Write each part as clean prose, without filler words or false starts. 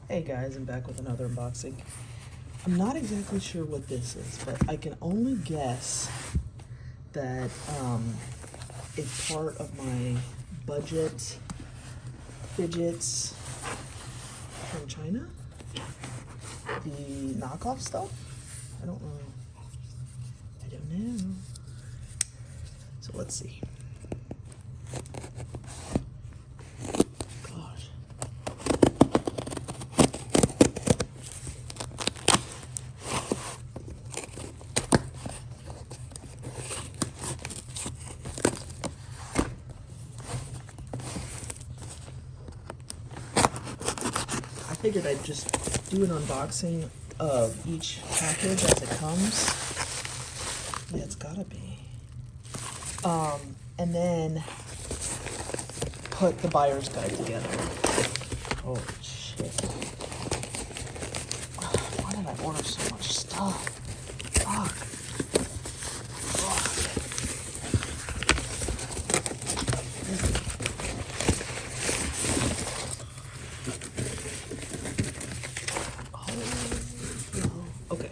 Hey guys, I'm back with another unboxing. I'm not exactly sure what this is, but I can only guess that it's part of my budget fidgets from China. The knockoff stuff? I don't know. I don't know. So let's see. Gosh. I figured I'd just do an unboxing of each package as it comes. Yeah, it's gotta be. And then put the buyer's guide together. Holy shit. Why did I order so much stuff? Fuck. Okay.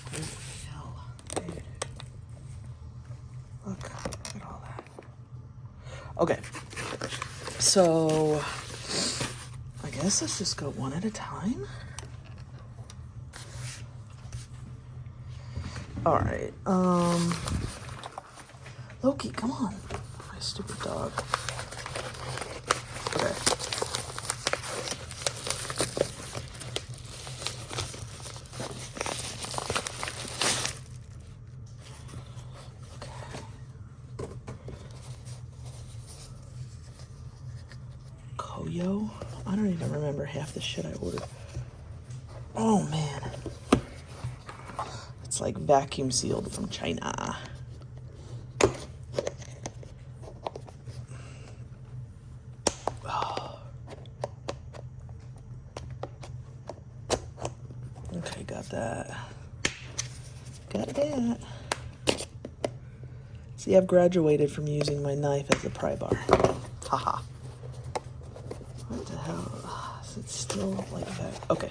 Holy hell, dude. Look at all that. Okay. So I guess let's just go one at a time. All right. Loki, come on. My stupid dog. Okay. Koyo? I don't even remember half the shit I ordered. Oh man. It's like vacuum sealed from China. Oh. Okay, got that. Got that. See, I've graduated from using my knife as a pry bar. Haha. What the hell? Is it still like that? Okay.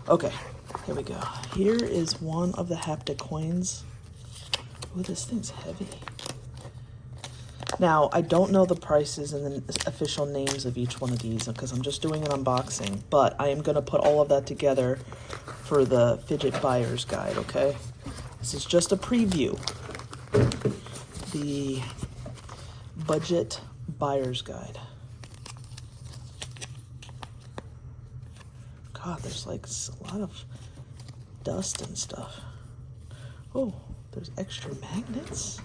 Okay, here we go. Here is one of the Haptic coins. Ooh, this thing's heavy. Now, I don't know the prices and the official names of each one of these because I'm just doing an unboxing, but I am going to put all of that together for the fidget buyer's guide, okay? This is just a preview. The budget buyer's guide. God, there's like a lot of dust and stuff. Oh, there's extra magnets.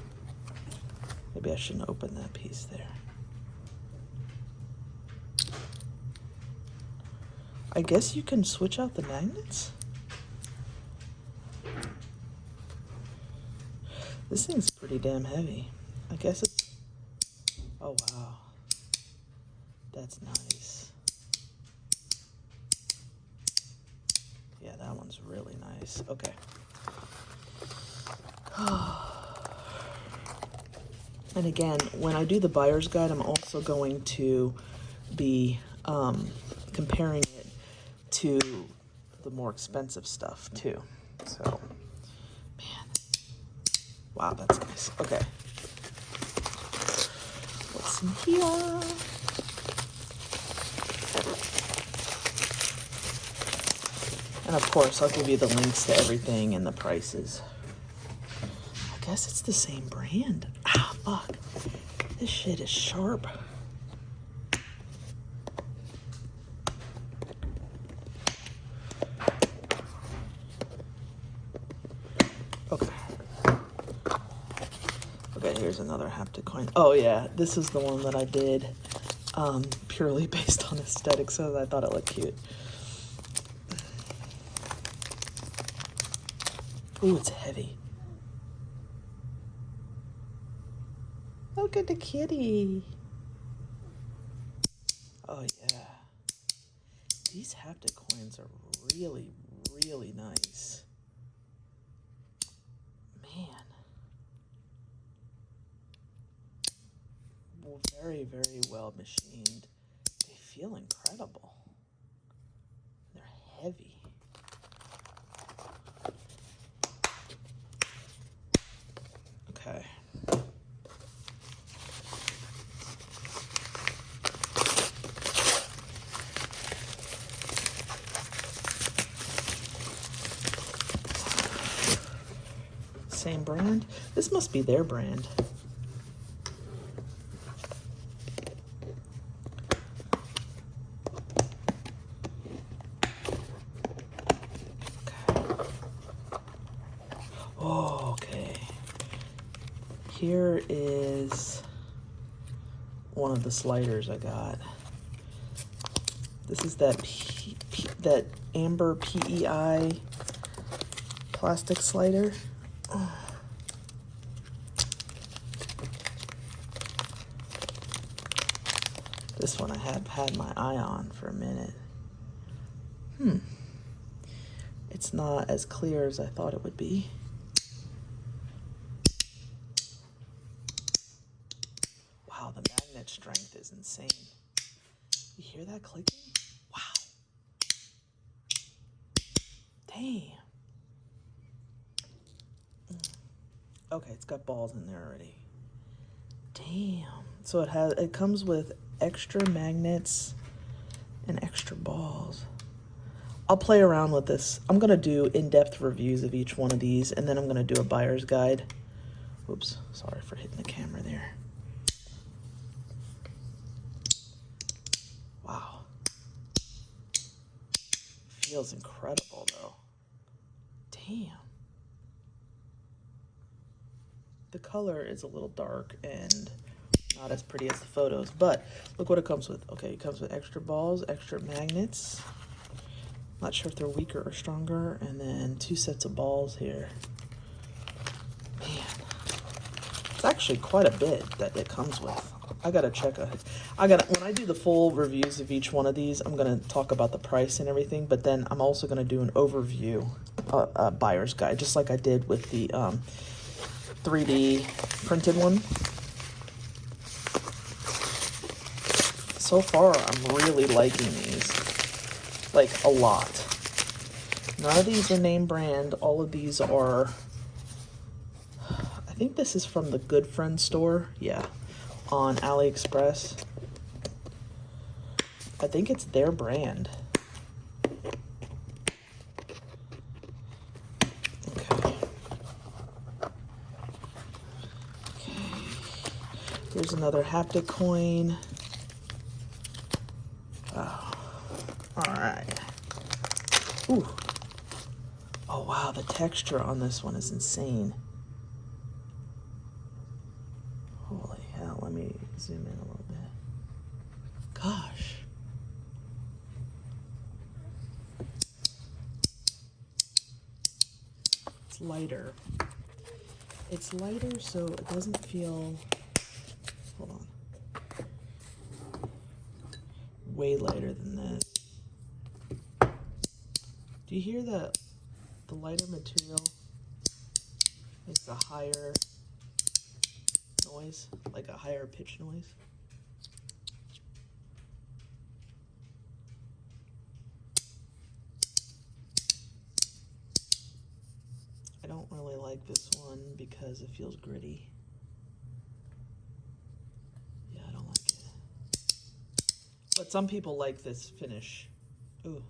Maybe I shouldn't open that piece there. I guess you can switch out the magnets? This thing's pretty damn heavy. I guess it's... Oh, wow. That's nice. Yeah, that one's really nice. Okay. And again, when I do the buyer's guide, I'm also going to be comparing it to the more expensive stuff too. So, man, wow, that's nice. Okay, what's in here? And of course, I'll give you the links to everything and the prices. I guess it's the same brand. Ah, fuck. This shit is sharp. Okay. Okay, here's another Haptic coin. Oh yeah, this is the one that I did purely based on aesthetics, so I thought it looked cute. Ooh, it's heavy. Look at the kitty. Oh yeah. These Haptic coins are really, really nice. Man. Very, very well machined. They feel incredible. same brand? This must be their brand. Okay. Here is one of the sliders I got. This is that amber PEI plastic slider. This one I have had my eye on for a minute. It's not as clear as I thought it would be. Wow, the magnet strength is insane. You hear that clicking? Wow. Damn. Okay, it's got balls in there already. Damn. So it comes with extra magnets and extra balls. I'll play around with this. I'm gonna do in-depth reviews of each one of these, and then I'm gonna do a buyer's guide. Oops, sorry for hitting the camera there. Wow. Feels incredible though. Damn. The color is a little dark and not as pretty as the photos, but look what it comes with. Okay, it comes with extra balls, extra magnets. Not sure if they're weaker or stronger, and then 2 sets of balls here. Man, it's actually quite a bit that it comes with. I gotta check it. When I do the full reviews of each one of these, I'm gonna talk about the price and everything, but then I'm also gonna do an overview, buyer's guide, just like I did with the 3D printed one. So far, I'm really liking these, like a lot. None of these are name brand. All of these are, I think this is from the Good Friend store. Yeah, on AliExpress. I think it's their brand. Okay. Here's another Haptic coin. Oh, all right. Ooh. Oh wow, the texture on this one is insane. Holy hell, let me zoom in a little bit. Gosh. It's lighter. It's lighter so it doesn't feel, hold on. Way lighter than this. Do you hear the lighter material makes a higher noise, like a higher pitch noise? I don't really like this one because it feels gritty. Yeah, I don't like it. But some people like this finish. Ooh.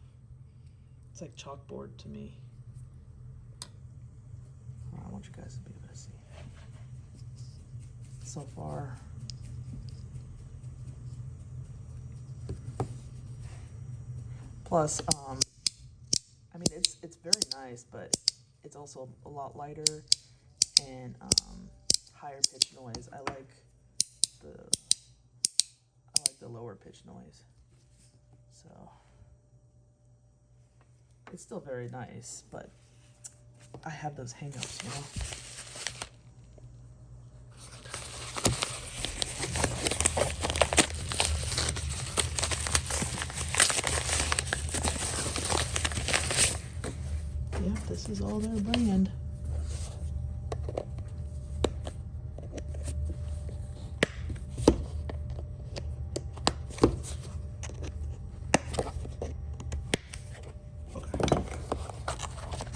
It's like chalkboard to me. I want you guys to be able to see. So far. Plus, I mean, it's very nice, but it's also a lot lighter and higher pitch noise. I like the lower pitch noise. So it's still very nice, but I have those hang-ups, you know. Yep, this is all their brand.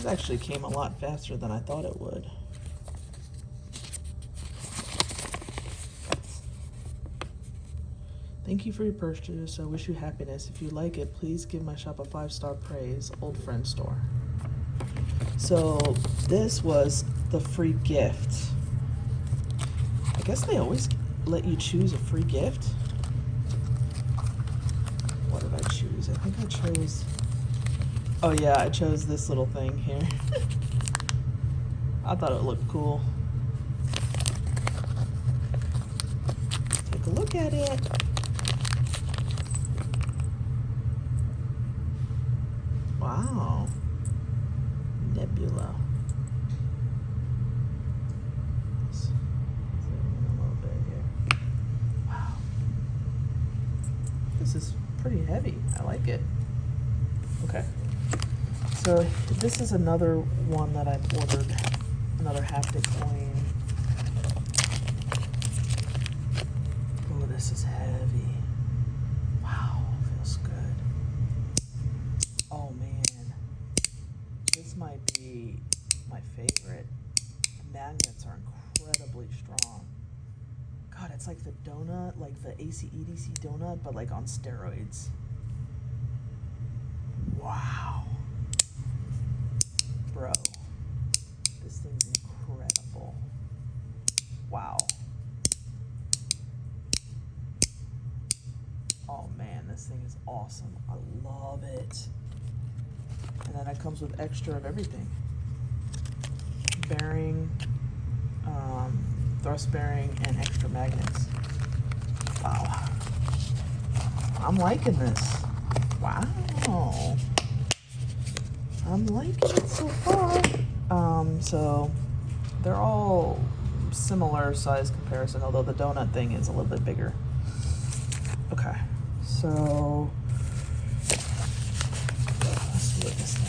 Actually came a lot faster than I thought it would. Thank you for your purchase. I wish you happiness. If you like it, please give my shop a 5-star praise. Old Friend Store. So this was the free gift. I guess they always let you choose a free gift. What did I choose? I think I chose, oh yeah, I chose this little thing here. I thought it looked cool. Take a look at it. Wow. Nebula. Zoom in a little bit here. Wow. This is pretty heavy. I like it. Okay. So this is another one that I've ordered. Another haptic coin. Oh, this is heavy. Wow, feels good. Oh man, this might be my favorite. The magnets are incredibly strong. God, it's like the donut, like the AC/EDC donut, but like on steroids. Wow. Bro, this thing's incredible. Wow. Oh man, this thing is awesome. I love it. And then it comes with extra of everything. Bearing, thrust bearing, and extra magnets. Wow. I'm liking this. Wow. I'm liking it so far. So they're all similar size comparison, although the donut thing is a little bit bigger. Okay, so let's see what this thing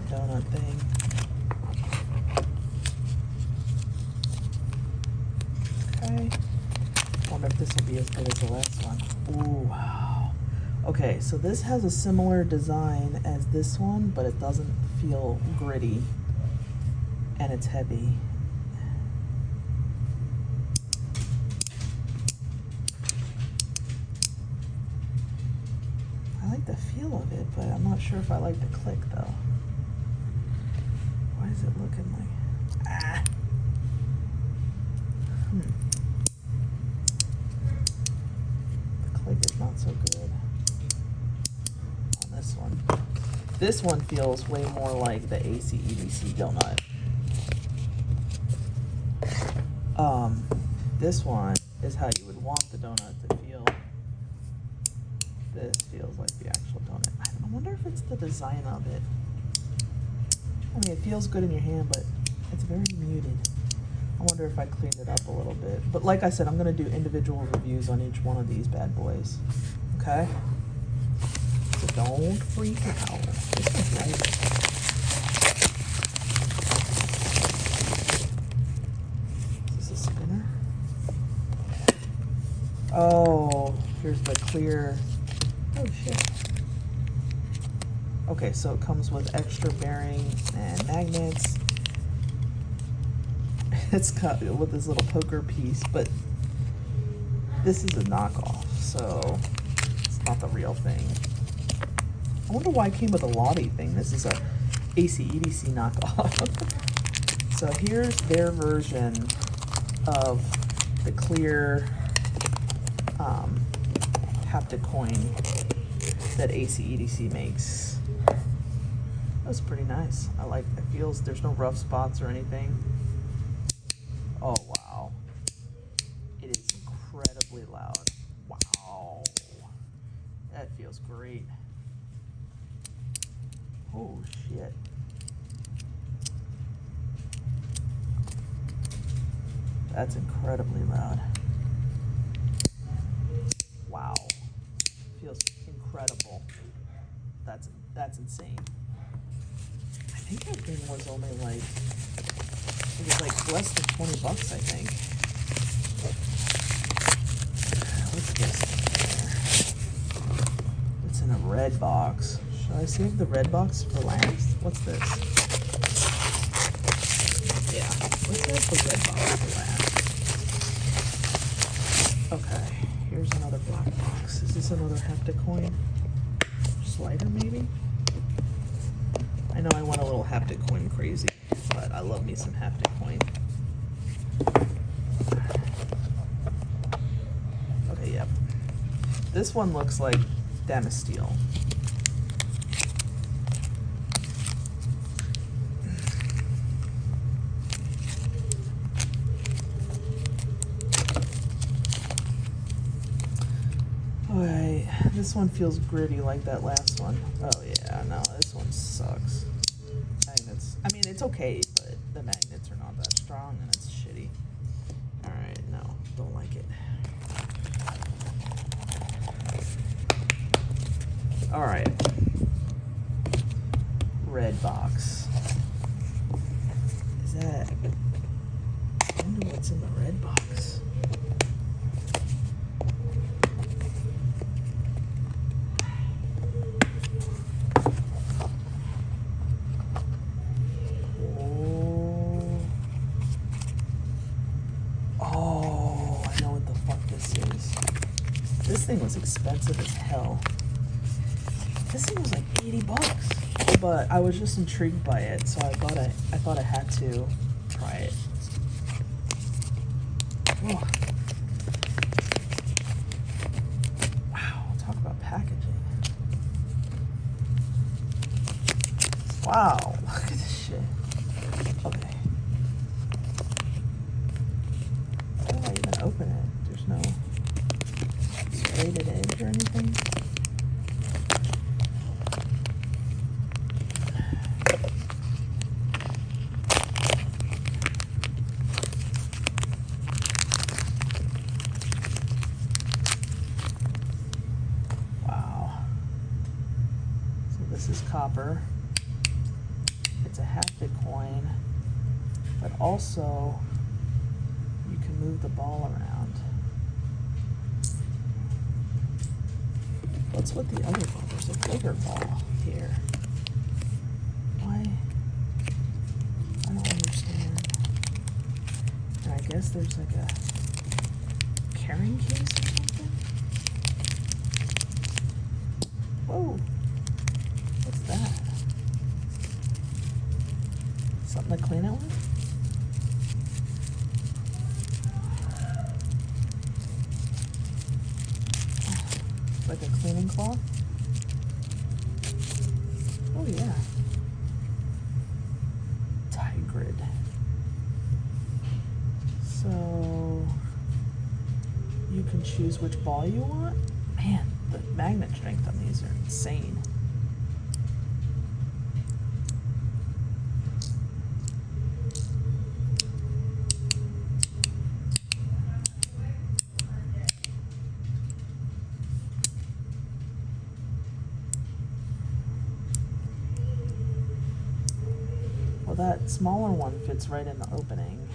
donut thing. Okay. Wonder if this will be as good as the last one. Ooh, wow. Okay, so this has a similar design as this one, but it doesn't feel gritty, and it's heavy. I like the feel of it, but I'm not sure if I like the click though. Why is it looking like, ah? The click is not so good on this one. This one feels way more like the AC/EDC donut. This one is how you would want the donut to feel. This feels like the actual donut. I wonder if it's the design of it. I mean, it feels good in your hand, but it's very muted. I wonder if I cleaned it up a little bit. But like I said, I'm gonna do individual reviews on each one of these bad boys. Okay? So don't freak out. This one's light. Is this a spinner? Oh, here's the clear. Oh shit. Okay, so it comes with extra bearing and magnets. It's cut with this little poker piece, but this is a knockoff, so it's not the real thing. I wonder why it came with a Lottie thing. This is a AC/EDC knockoff. So here's their version of the clear haptic coin that AC/EDC makes. That's pretty nice. I like it. Feels there's no rough spots or anything. Oh wow. It is incredibly loud. Wow. That feels great. Oh shit. That's incredibly loud. Wow. Feels incredible. insane. I think that thing was only like, it was like less than 20 bucks, I think. What's this in there? It's in a red box. Should I save the red box for last? What's this? Yeah, let's save the red box for last. Okay, here's another black box. Is this another Haptic coin? Slider, maybe? I know I went a little Haptic coin crazy, but I love me some Haptic coin. Okay, yep. This one looks like Damasteel. Alright, this one feels gritty like that last one. Oh yeah, no, this one sucks. Magnets. I mean, it's okay, but the magnets are not that strong and it's shitty. Alright, no, don't like it. Alright. Red box. Is that... I wonder what's in the red box. This thing was expensive as hell. This thing was like 80 bucks. But I was just intrigued by it, so I thought I had to try it. Oh. Wow, talk about packaging. Wow, look at this shit. Okay. How do I even open it? There's no serrated edge or anything. Wow. So this is copper. It's a Haptic coin, but also you can move the ball around. What's with the other ball? There's a bigger ball here. Why? I don't understand. And I guess there's like a carrying case or something? Whoa. What's that? Something to clean it with? Like a cleaning cloth? Oh yeah. Tigrid. So you can choose which ball you want? Man, the magnet strength on these are insane. Well, that smaller one fits right in the opening.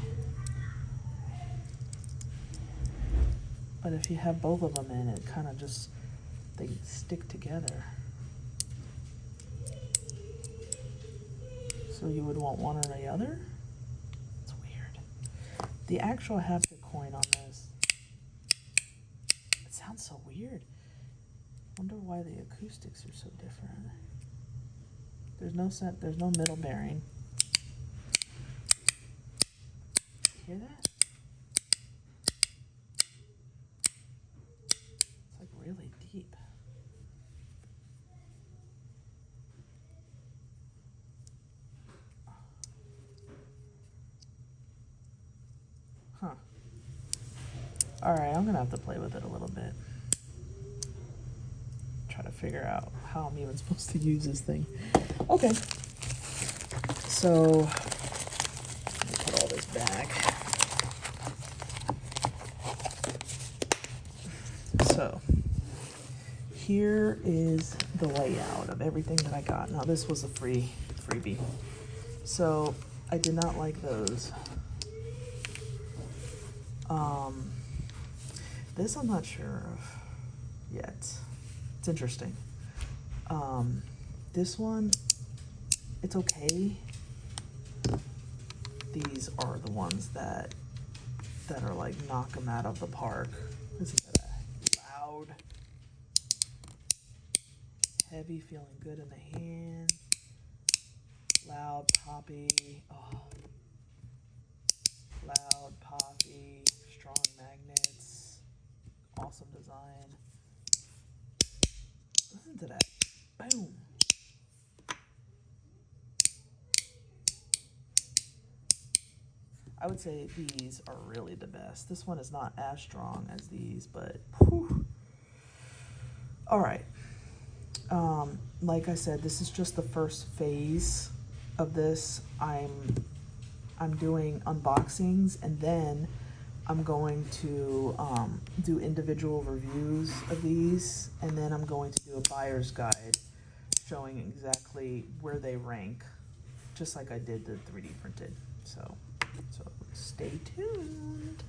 But if you have both of them in, it kind of just, they stick together. So you would want one or the other? It's weird. The actual Haptic coin on this, it sounds so weird. Wonder why the acoustics are so different. There's no middle bearing. Hear that? It's like really deep. Huh. Alright, I'm gonna have to play with it a little bit. Try to figure out how I'm even supposed to use this thing. Okay. So, let me put all this back. So, here is the layout of everything that I got. Now this was a freebie. So I did not like those. This I'm not sure of yet. It's interesting. This one, it's okay. These are the ones that are like knock them out of the park. Listen to that. Loud. Heavy, feeling good in the hand. Loud, poppy. Oh. Loud, poppy. Strong magnets. Awesome design. Listen to that. Boom. I would say these are really the best. This one is not as strong as these, but whew. All right. Like I said, this is just the first phase of this. I'm doing unboxings, and then I'm going to do individual reviews of these, and then I'm going to do a buyer's guide showing exactly where they rank, just like I did the 3D printed. So stay tuned.